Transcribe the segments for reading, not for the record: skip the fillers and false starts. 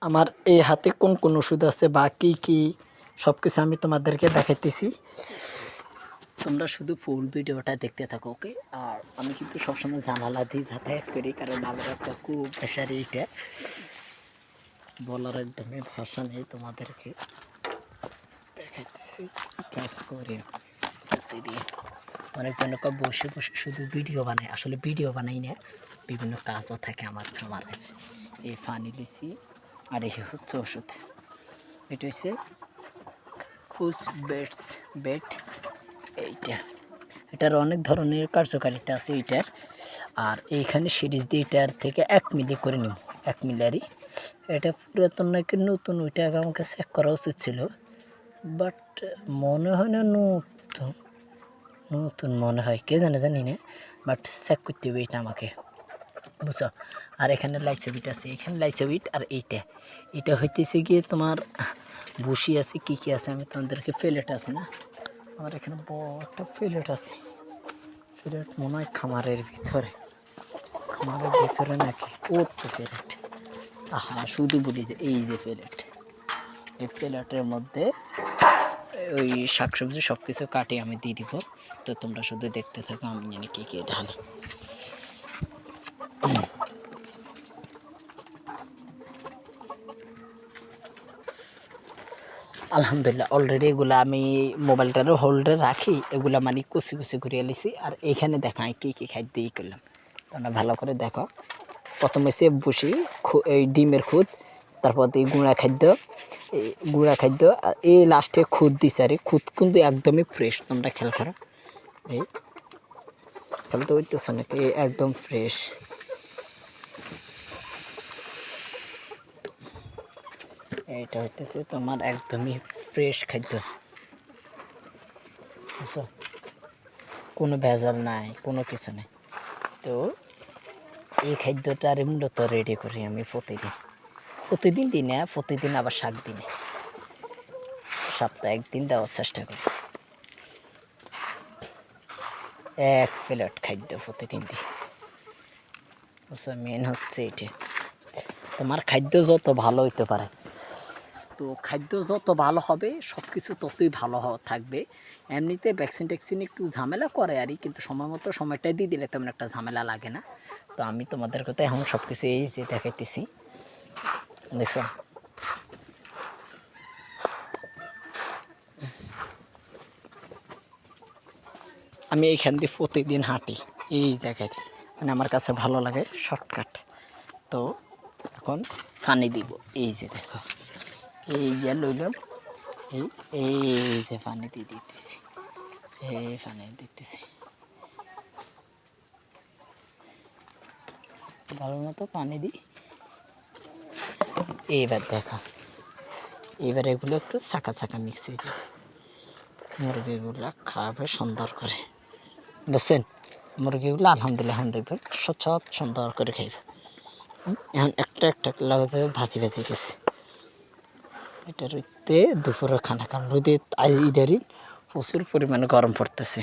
আমার এই হাতে কোন কোন ওষুধ আছে বা কী কী সব কিছু আমি তোমাদেরকে দেখাইতেছি। তোমরা শুধু ফুল ভিডিওটা দেখতে থাকো, ওকে? আর আমি কিন্তু সবসময় জানালা দিয়ে যাতায়াত করি, কারণ আমার একটা খুব প্রেশারি, এইটা বলার একদমই ভাষা নেই। তোমাদেরকে দেখাইতেছি কী কাজ করে প্রতিদিন। অনেকজনকে বসে বসে শুধু ভিডিও বানায়, আসলে ভিডিও বানাই না, বিভিন্ন কাজও থাকে আমার খামারের। এই পানি লিচি আর এই হচ্ছে ওষুধ। এটা হচ্ছে ফুস বেডস বেড। এটার অনেক ধরনের কার্যকারিতা আছে এইটার। আর এইখানে সিরিজ দিয়ে এটার থেকে 1 মিলি করে নিব, 1 মিলিয়ারই। এটা পুরাতন নাকি নতুন, ওইটা আগে আমাকে চেক করা উচিত ছিল, বাট মনে হয় না নতুন, নতুন মনে হয়, কে জানি না, বাট চেক করতে হবে এটা আমাকে, বুঝছো? আর এখানে লাইসোবিট আছে, এখানে লাইসোবিট। আর এটা হইতেছে গিয়ে তোমার ভুসি আছে, কী আছে আমি তোমাদেরকে, ফেলেট আছে না, আমার এখানে বড় একটা ফেলেট আছে। ফেলেট মনে হয় খামারের ভিতরে নাকি, ও তো ফেলেট, আহা শুধু বলি যে এই যে ফেলেট, এই ফেলেটের মধ্যে ওই শাকসবজি সব কিছু কাটে আমি দিয়ে দিব। তো তোমরা শুধু দেখতে থাকো আমি জানি কী ঢালি। আলহামদুলিল্লাহ অলরেডি এগুলো আমি মোবাইলটারও হোল্ডে রাখি, এগুলো মানে কুচি কুচি করে এলিছি। আর এইখানে দেখা কী খাদ্য করলাম, তোমরা ভালো করে দেখো। প্রথমে সে বসি এই ডিমের খুদ, তারপর এই গুঁড়া খাদ্য, আর এই লাস্টে খুদ দিছে। আর খুদ কিন্তু একদমই ফ্রেশ, তোমরা খেয়াল করো, এই তাহলে তো হইতেছে নাকি একদম ফ্রেশ। এইটা হইতেছে তোমার একদমই ফ্রেশ খাদ্য, বুঝছো? কোনো ভেজাল নাই, কোনো কিছু নেই। তো এই খাদ্যটা মূলত রেডি করি আমি প্রতিদিন দিনে, প্রতিদিন আবার 7 দিনে, সপ্তাহে 1 দিন দেওয়ার চেষ্টা করি। 1 প্লেট খাদ্য প্রতিদিন দিই, বুঝছো? মেন হচ্ছে এটা। তোমার খাদ্য যত ভালো হইতে পারে, তো খাদ্য যত ভালো হবে সব কিছু ততই ভালো থাকবে। এমনিতে ভ্যাকসিন ট্যাকসিন একটু ঝামেলা করে আরই, কিন্তু সময় মতো সময়টাই দিয়ে দিলে তেমন একটা ঝামেলা লাগে না। তো আমি তোমাদের কথা এখন সব কিছু এই যে দেখাইতেছি, দেখছো? আমি এইখান দিয়ে প্রতিদিন হাঁটি এই জায়গায়, মানে আমার কাছে ভালো লাগে, শর্টকাট। তো এখন পানি দিব, এই যে দেখো, এই যে লইলাম, এই এই যে পানি দিয়ে দিতেছি, এই পানি দিতেছি ভালো মতো পানি দিই। এইবার দেখো, এবার এগুলো একটু ছাকা মিক্স হয়ে যাবে, মুরগিগুলো খাবে সুন্দর করে, বুঝছেন? মুরগিগুলো আলহামদুলিল্লাহ এখন দেখবেন সচত সুন্দর করে খাইবে। এখন একটা লাগে ভাজি গেছে। এটা রইতে দুপুরে খানা, কারণ রোদে ইদারিং প্রচুর পরিমাণে গরম পড়তেছে।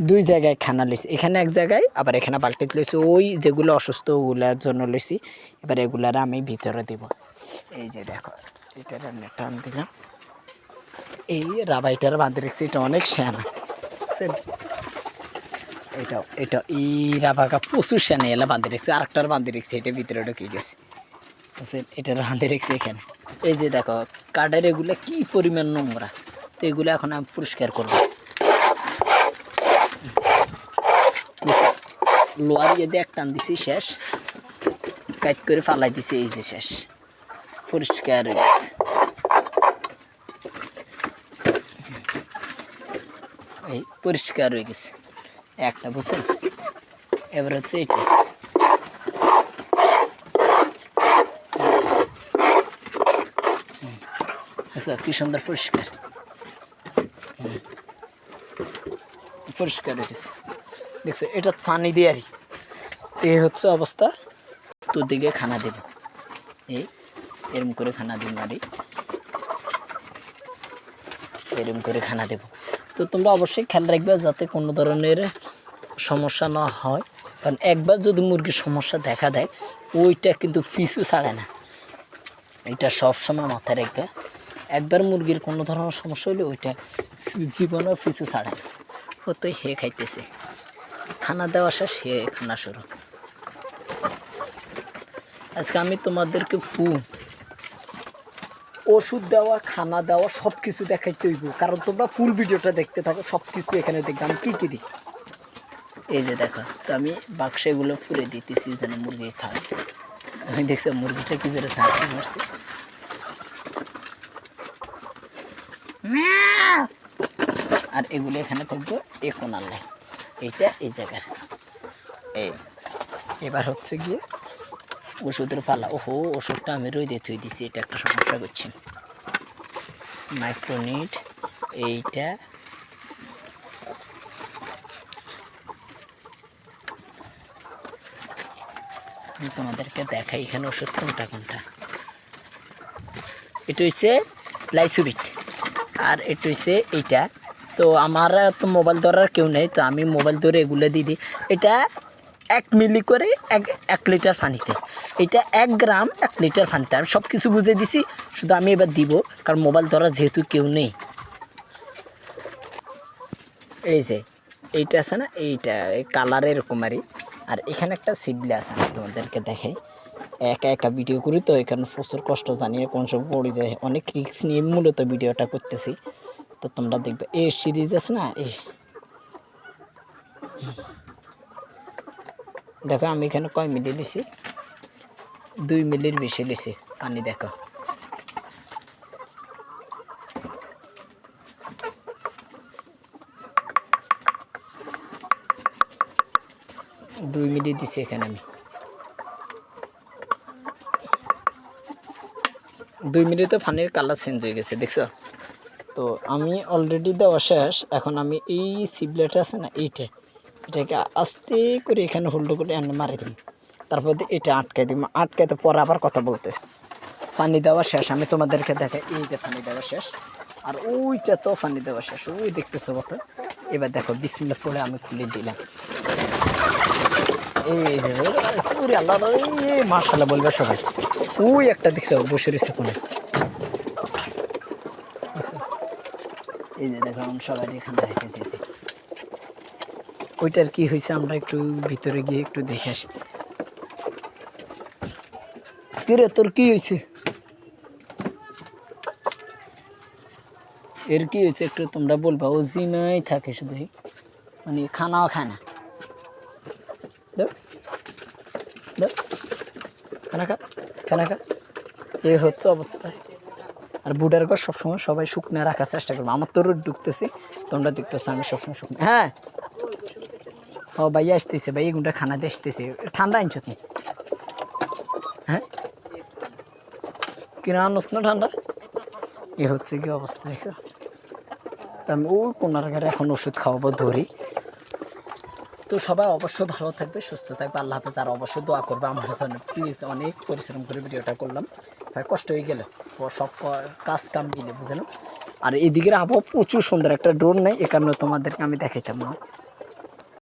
2 জায়গায় খানা লইছি, এখানে এক জায়গায়, আবার এখানে বালতিতে লইছি, ওই যেগুলো অসুস্থ ওগুলার জন্য লইছি। এবার এগুলার আমি ভিতরে দিব। এই যে দেখো, এটা টান দিলাম, এই রাবাইটার বাঁধে রেখেছি, এটা অনেক সেনা। এটা এই রাবাকা প্রচুর সেনা এলা বাঁধে রেখেছি, আরেকটার বাঁধে রেখেছি, এটা ভিতরে ঢুকে গেছে, বুঝছেন? এটার বাঁধে রেখেছি এখানে। এই যে দেখো কাঠের এগুলো কি পরিমাণ নোংরা, তো এগুলো এখন আমি পরিষ্কার করবো। লোহার যদি এক টান দিছি শেষ, কাট করে ফালাই দিছি, এই যে শেষ, পরিষ্কার হয়ে গেছে। এই পরিষ্কার হয়ে গেছে একটা, বুঝছেন? এবার হচ্ছে এটা, আচ্ছা কি সুন্দর পরিষ্কার হয়ে গেছে, দেখছো? এটা পানি দিয়ে আরই এই হচ্ছে অবস্থা। তোর দিকে খানা দেব, এই এরম করে খানা দিব, আরই এরম করে খানা দেব। তো তোমরা অবশ্যই খেয়াল রাখবে যাতে কোনো ধরনের সমস্যা না হয়, কারণ একবার যদি মুরগির সমস্যা দেখা দেয় ওইটা কিন্তু পিছু ছাড়ে না, এটা সবসময় মাথায় রাখবে। একবার মুরগির কোনো ধরনের সমস্যা হলে ওইটা জীবনেও পিছু ছাড়ে না। ও তো হে খাইতেছে, খানা দেওয়া শেষ, হে খানা শুরু। আজকে আমি তোমাদেরকে ওষুধ দেওয়া, খানা দেওয়া সব কিছু দেখাইতে হইব, কারণ তোমরা ফুল ভিডিওটা দেখতে থাকো, সব কিছু এখানে দেখবে আমি কী কী দিই। এই যে দেখো, তো আমি বাক্সে এগুলো ফুরে দিতেছি যেন মুরগি খায়। আমি দেখছি মুরগিটা কি যেটা ঝাঁকি মারছে। আর এগুলো এখানে থাকবে এ কোনালে, এইটা এই জায়গার। এই এবার হচ্ছে গিয়ে ওষুধের পালা। ওহো, ওষুধটা আমি রোদে থুই দিছি, এটা একটা সমস্যা করছি। মাইক্রোনিট এইটা, আমি তোমাদেরকে দেখাই এখানে ওষুধ কোনটা কোনটা। এটা হচ্ছে লাইসোবিট, আর এটা হচ্ছে এইটা। তো আমার তো মোবাইল ধরার কেউ নেই, তো আমি মোবাইল ধরে এগুলো দিয়ে দিই। এটা 1 মিলি করে 1 লিটার পানিতে, এটা 1 গ্রাম 1 লিটার পানিতে। আমি সব কিছু বুঝে দিছি, শুধু আমি এবার দিব, কারণ মোবাইল ধরার যেহেতু কেউ নেই। এই যে এইটা আছে না, এইটা এই কালার এরকমারই। আর এখানে একটা সিবলে আছে, আমি তোমাদেরকে দেখাই। একা একা ভিডিও করি তো এখানে প্রচুর কষ্ট জানিয়ে কোন সব পড়ে যায়, অনেক রিস্ক নিয়ে মূলত ভিডিওটা করতেছি। তো তোমরা দেখবে এই সিরিজ আছে না, এই দেখো আমি এখানে কয় মিলি নিছি, 2 মিলির বেশি নিছি পানি। দেখো দুই মিলি দিছি এখানে আমি। 2 মিনিটে পানির কালার চেঞ্জ হয়ে গেছে, দেখছো? তো আমি অলরেডি দেওয়া শেষ। এখন আমি এই সিবলেট আছে না, এটাকে আস্তে করে এখানে হোল্ড করে এনে মারি দিব, তারপর এটা আটকাই দিব। আটকাইতে পরে আবার কথা বলতেছে। পানি দেওয়া শেষ, আমি তোমাদেরকে দেখাই। এই যে পানি দেওয়া শেষ, আর ওইটা তো পানি দেওয়া শেষ, ওই দেখতেছো কত। এবার দেখো বিসমিল্লাহ পড়ে আমি খুলে দিলাম। এই পুরি আল্লাহ, এই মাশাআল্লাহ বলবে সবাই। ওই একটা দেখছো বসে রয়েছে কোনে, এই যে দেখো আমি সবাই এখানে রেখে দিয়েছি। ওইটার কি হয়েছে আমরা একটু ভিতরে গিয়ে একটু দেখে আসি। কিরে তোর কি হয়েছে, এর কি হয়েছে একটু তোমরা বলবা। ও জিমাই থাকে শুধু, মানে খানাও খায় না। খানা খা, খানা খা, এই হচ্ছে অবস্থা। আর বুডার ঘর সবসময় সবাই শুকনো রাখার চেষ্টা করবো। আমার তো রোদ ঢুকতেছি, তোমরা দেখতেছো আমি সবসময় শুকনো। হ্যাঁ ও ভাই আসতেছে, ভাই এগুনটা খানা দিয়ে আসতেছে। ঠান্ডা আনছো তুমি? হ্যাঁ কিনা আনস না ঠান্ডা? এ হচ্ছে কি অবস্থা দেখছো? তো আমি ওই কোনার ঘরে এখন ওষুধ খাওয়াবো ধরি। তো সবাই অবশ্যই ভালো থাকবে, সুস্থ থাকবে, আল্লাহ হাফেজ। আর অবশ্যই দোয়া করবে আমার জন্য প্লিজ। অনেক পরিশ্রম করে ভিডিওটা করলাম, ভাই কষ্ট হয়ে গেল, সব কাজ কাম মিলে বুঝলাম। আর এদিকের আবহাওয়া প্রচুর সুন্দর, একটা ড্রোন নেই এ কারণে তোমাদেরকে আমি দেখাইতাম না।